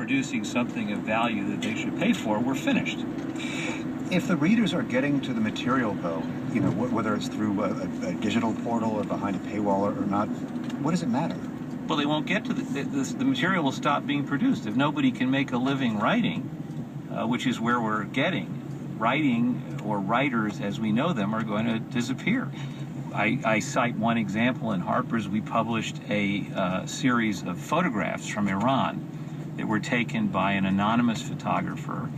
producing something of value that they should pay for, we're finished. If the readers are getting to the material, though, whether it's through a digital portal or behind a paywall or not, what does it matter? Well, they won't get to the material will stop being produced. If nobody can make a living writing, which is where we're getting, writing or writers as we know them are going to disappear. I cite one example in Harper's. We published a series of photographs from Iran that were taken by an anonymous photographer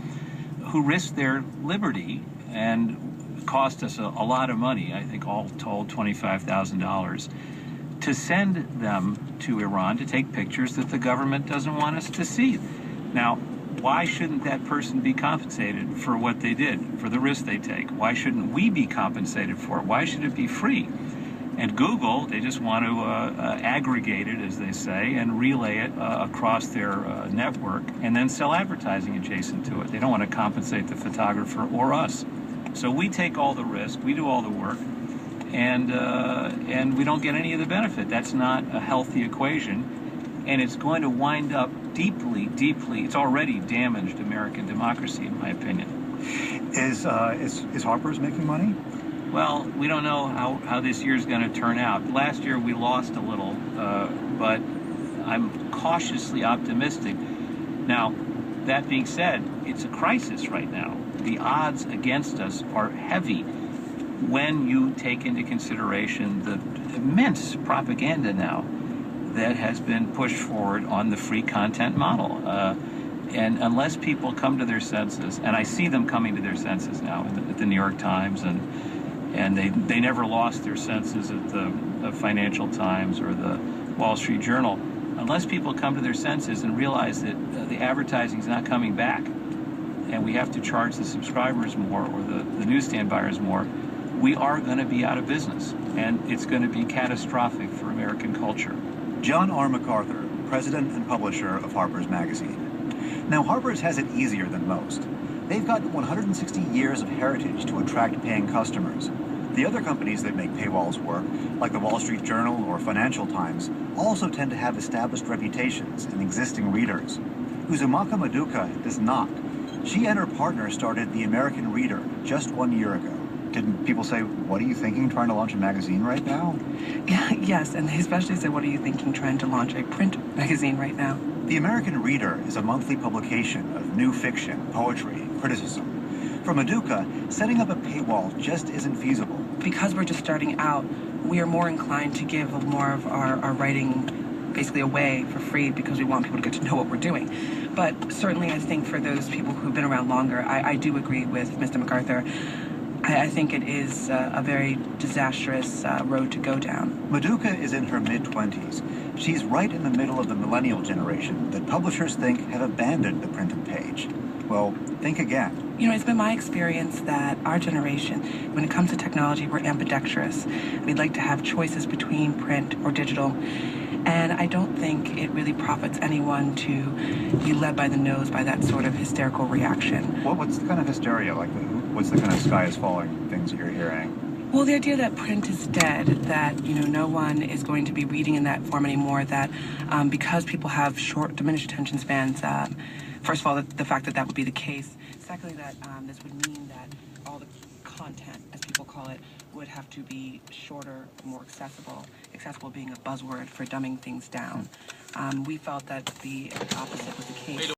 who risked their liberty and cost us a lot of money, I think all told $25,000, to send them to Iran to take pictures that the government doesn't want us to see. Now, why shouldn't that person be compensated for what they did, for the risk they take? Why shouldn't we be compensated for it? Why should it be free? And Google, they just want to aggregate it, as they say, and relay it across their network and then sell advertising adjacent to it. They don't want to compensate the photographer or us. So we take all the risk, we do all the work, and we don't get any of the benefit. That's not a healthy equation, and it's going to wind up deeply, it's already damaged American democracy, in my opinion. Is Harper's making money? Well, we don't know how this year's going to turn out. Last year we lost a little, but I'm cautiously optimistic. Now, that being said, it's a crisis right now. The odds against us are heavy when you take into consideration the immense propaganda now that has been pushed forward on the free content model. And unless people come to their senses, and I see them coming to their senses now at the New York Times, and they never lost their senses at the Financial Times or the Wall Street Journal, unless people come to their senses and realize that the advertising is not coming back, and we have to charge the subscribers more or the newsstand buyers more, we are going to be out of business, and it's going to be catastrophic for American culture. John R. MacArthur, president and publisher of Harper's Magazine. Now, Harper's has it easier than most. They've got 160 years of heritage to attract paying customers. The other companies that make paywalls work, like the Wall Street Journal or Financial Times, also tend to have established reputations and existing readers. Uzumaka Maduka does not. She and her partner started The American Reader just 1 year ago. Didn't people say, "What are you thinking, trying to launch a magazine right now?" Yes, and they especially said, "What are you thinking, trying to launch a print magazine right now?" The American Reader is a monthly publication of new fiction, poetry, and criticism. For Maduka, setting up a paywall just isn't feasible. Because we're just starting out, we are more inclined to give more of our writing basically away for free because we want people to get to know what we're doing. But certainly I think for those people who've been around longer, I do agree with Mr. MacArthur. I think it is a very disastrous road to go down. Maduka is in her mid-20s. She's right in the middle of the millennial generation that publishers think have abandoned the printed page. Well, think again. You know, it's been my experience that our generation, when it comes to technology, we're ambidextrous. We'd like to have choices between print or digital. And I don't think it really profits anyone to be led by the nose by that sort of hysterical reaction. What's the kind of hysteria? What's the kind of sky is falling things that you're hearing? Well, the idea that print is dead, that, no one is going to be reading in that form anymore, that because people have short, diminished attention spans, first of all, the fact that would be the case. Secondly, that this would mean that all the content, as people call it, would have to be shorter, more accessible, accessible being a buzzword for dumbing things down. We felt that the opposite was the case.